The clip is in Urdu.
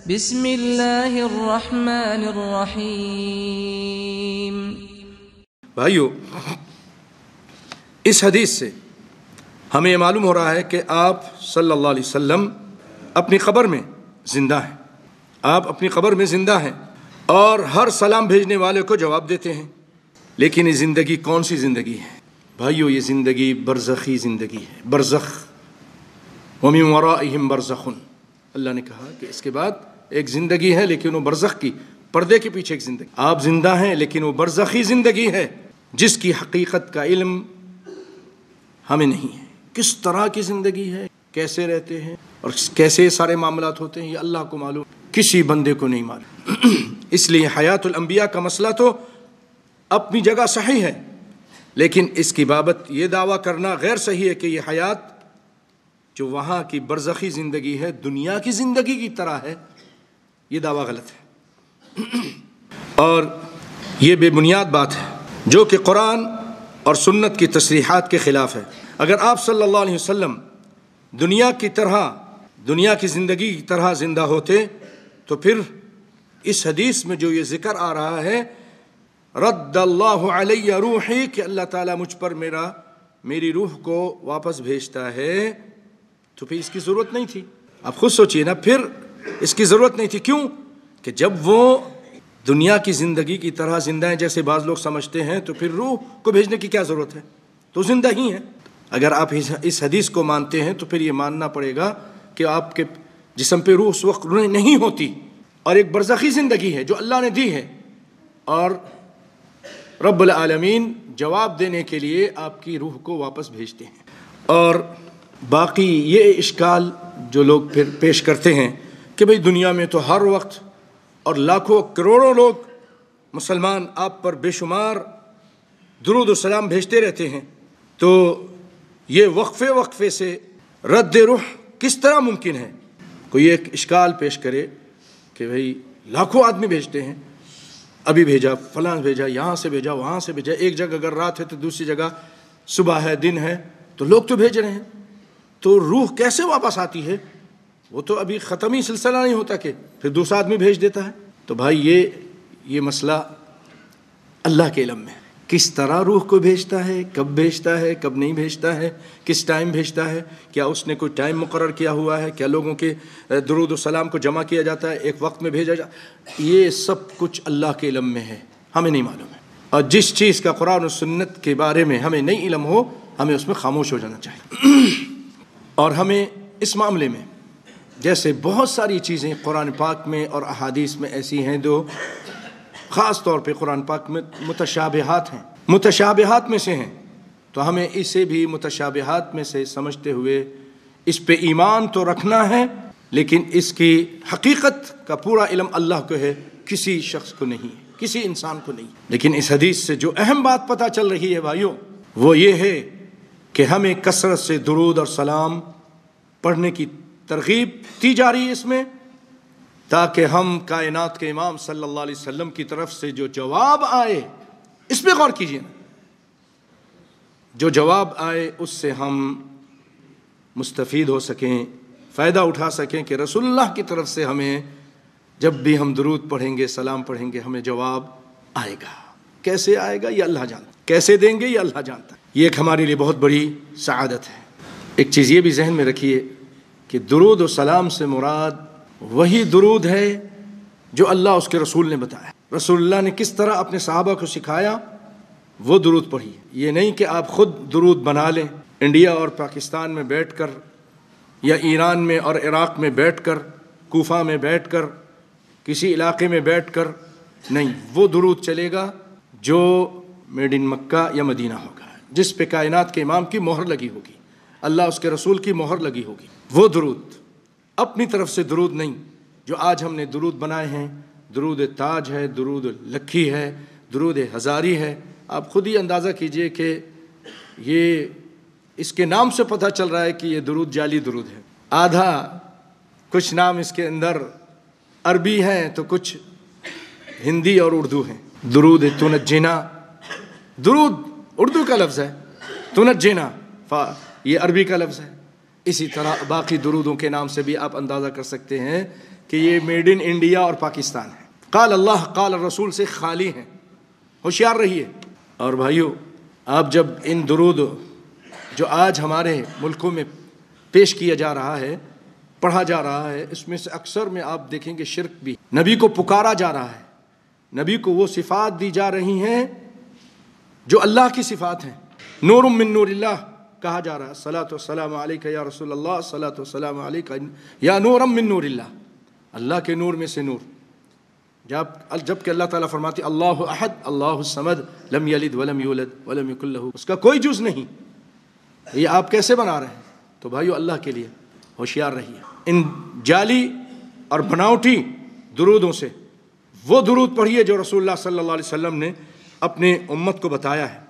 بسم اللہ الرحمن الرحیم۔ بھائیو، اس حدیث سے ہمیں یہ معلوم ہو رہا ہے کہ آپ صلی اللہ علیہ وسلم اپنی قبر میں زندہ ہیں۔ آپ اپنی قبر میں زندہ ہیں اور ہر سلام بھیجنے والے کو جواب دیتے ہیں۔ لیکن یہ زندگی کون سی زندگی ہے؟ بھائیو، یہ زندگی برزخی زندگی ہے، برزخ۔ وَمِن وَرَائِهِمْ بَرْزَخٌ، اللہ نے کہا کہ اس کے بعد ایک زندگی ہے، لیکن وہ برزخ کی، پردے کے پیچھے ایک زندگی۔ آپ زندہ ہیں لیکن وہ برزخی زندگی ہے جس کی حقیقت کا علم ہمیں نہیں ہے۔ کس طرح کی زندگی ہے، کیسے رہتے ہیں اور کیسے سارے معاملات ہوتے ہیں، یہ اللہ کو معلوم، کسی بندے کو نہیں معلوم۔ اس لیے حیات الانبیاء کا مسئلہ تو اپنی جگہ صحیح ہے، لیکن اس کی بابت یہ دعویٰ کرنا غیر صحیح ہے کہ یہ حیات جو وہاں کی برزخی زندگی ہے دنیا کی زندگی کی طرح ہے، یہ دعویٰ غلط ہے اور یہ بے بنیاد بات ہے جو کہ قرآن اور سنت کی تصریحات کے خلاف ہے۔ اگر آپ صلی اللہ علیہ وسلم دنیا کی زندگی کی طرح زندہ ہوتے تو پھر اس حدیث میں جو یہ ذکر آ رہا ہے رد اللہ علی روحی، کہ اللہ تعالیٰ مجھ پر میری روح کو واپس بھیجتا ہے، تو پھر اس کی ضرورت نہیں تھی۔ آپ خود سوچئے نا، پھر اس کی ضرورت نہیں تھی۔ کیوں؟ کہ جب وہ دنیا کی زندگی کی طرح زندہ ہیں جیسے بعض لوگ سمجھتے ہیں، تو پھر روح کو بھیجنے کی کیا ضرورت ہے؟ تو زندہ ہی ہیں۔ اگر آپ اس حدیث کو مانتے ہیں تو پھر یہ ماننا پڑے گا کہ آپ کے جسم پہ روح اس وقت نہیں ہوتی، اور ایک برزخی زندگی ہے جو اللہ نے دی ہے، اور رب العالمین جواب دینے کے لیے آپ کی روح کو واپس بھیجتے ہیں۔ اور باقی یہ اشکال جو لوگ پھر پیش کرتے ہیں کہ بھئی دنیا میں تو ہر وقت اور لاکھوں کروڑوں لوگ مسلمان آپ پر بے شمار درود و سلام بھیجتے رہتے ہیں، تو یہ وقفے سے رد روح کس طرح ممکن ہے؟ کوئی ایک اشکال پیش کرے کہ بھئی لاکھوں آدمی بھیجتے ہیں، ابھی بھیجا، فلاں بھیجا، یہاں سے بھیجا، وہاں سے بھیجا، ایک جگہ اگر رات ہے تو دوسری جگہ صبح ہے، دن ہے، تو لوگ تو بھیج رہے ہیں، تو روح کیسے واپس آتی ہے؟ وہ تو ابھی ختمی سلسلہ نہیں ہوتا کہ پھر دوسرا آدمی بھیج دیتا ہے۔ تو بھائی یہ مسئلہ اللہ کے علم میں ہے، کس طرح روح کو بھیجتا ہے، کب نہیں بھیجتا ہے، کس ٹائم بھیجتا ہے، کیا اس نے کوئی ٹائم مقرر کیا ہوا ہے، کیا لوگوں کے درود و سلام کو جمع کیا جاتا ہے، ایک وقت میں بھیجا جاتا ہے؟ یہ سب کچھ اللہ کے علم میں ہے، ہمیں نہیں معلوم ہے۔ اور جس چیز کا قرآن و سنت کے بارے میں ہمیں نہیں علم ہو، ہمیں اس میں خاموش ہو جانا چاہیے۔ اور ہمیں اس معاملے میں جیسے بہت ساری چیزیں قرآن پاک میں اور احادیث میں ایسی ہیں جو خاص طور پہ قرآن پاک میں متشابہات میں سے ہیں، تو ہمیں اسے بھی متشابہات میں سے سمجھتے ہوئے اس پہ ایمان تو رکھنا ہے، لیکن اس کی حقیقت کا پورا علم اللہ کو ہے، کسی شخص کو نہیں، کسی انسان کو نہیں۔ لیکن اس حدیث سے جو اہم بات پتہ چل رہی ہے بھائیوں، وہ یہ ہے کہ ہمیں کثرت سے درود اور سلام پڑھنے کی ترغیب دی جا رہی ہے اس میں، تاکہ ہم کائنات کے امام صلی اللہ علیہ وسلم کی طرف سے جو جواب آئے، اس پہ غور کیجئے نا، جو جواب آئے اس سے ہم مستفید ہو سکیں، فائدہ اٹھا سکیں کہ رسول اللہ کی طرف سے ہمیں جب بھی ہم درود پڑھیں گے، سلام پڑھیں گے، ہمیں جواب آئے گا۔ کیسے آئے گا یہ اللہ جانتا ہے، کیسے دیں گے یہ اللہ جانتا ہے۔ یہ ایک ہمارے لیے بہت بڑی سعادت ہے۔ ایک چیز یہ بھی ذہن میں رکھیے کہ درود و سلام سے مراد وہی درود ہے جو اللہ اس کے رسول نے بتایا۔ رسول اللہ نے کس طرح اپنے صحابہ کو سکھایا، وہ درود پڑھیے۔ یہ نہیں کہ آپ خود درود بنا لیں، انڈیا اور پاکستان میں بیٹھ کر یا ایران میں اور عراق میں بیٹھ کر، کوفہ میں بیٹھ کر، کسی علاقے میں بیٹھ کر، نہیں، وہ درود چلے گا جو میڈ ان مکہ یا مدینہ ہوگا، جس پہ کائنات کے امام کی مہر لگی ہوگی، اللہ اس کے رسول کی مہر لگی ہوگی۔ وہ درود، اپنی طرف سے درود نہیں جو آج ہم نے درود بنائے ہیں، درود تاج ہے، درود لکھی ہے، درود ہزاری ہے۔ آپ خود ہی اندازہ کیجئے کہ یہ اس کے نام سے پتہ چل رہا ہے کہ یہ درود جعلی درود ہے۔ آدھا کچھ نام اس کے اندر عربی ہیں تو کچھ ہندی اور اردو ہیں۔ درود تنجینا، درود اردو کا لفظ ہے، تنجینا یہ عربی کا لفظ ہے۔ اسی طرح باقی درودوں کے نام سے بھی آپ اندازہ کر سکتے ہیں کہ یہ میڈ ان انڈیا اور پاکستان ہے، قال اللہ قال الرسول سے خالی ہیں، ہوشیار رہیے۔ اور بھائیو، آپ جب ان درود جو آج ہمارے ملکوں میں پیش کیا جا رہا ہے، پڑھا جا رہا ہے، اس میں سے اکثر میں آپ دیکھیں گے شرک بھی، نبی کو پکارا جا رہا ہے، نبی کو وہ صفات دی جا رہی ہیں جو اللہ کی صفات ہیں، نور من نور اللہ کہا جا رہا ہے، صلاۃ والسلام علیک یا رسول اللہ، صلاۃ والسلام علیک یا نور من نور اللہ، اللہ کے نور میں سے نور، جب کہ اللہ تعالیٰ فرماتے اللہ احد اللہ الصمد لم یلد ولم یولد ولم یکن لہ، اس کا کوئی جز نہیں، یہ آپ کیسے بنا رہے ہیں؟ تو بھائیو اللہ کے لیے ہوشیار رہیے، ان جعلی اور بناوٹی درودوں سے وہ درود پڑھیے جو رسول اللہ صلی اللہ علیہ وسلم نے اپنے امت کو بتایا ہے۔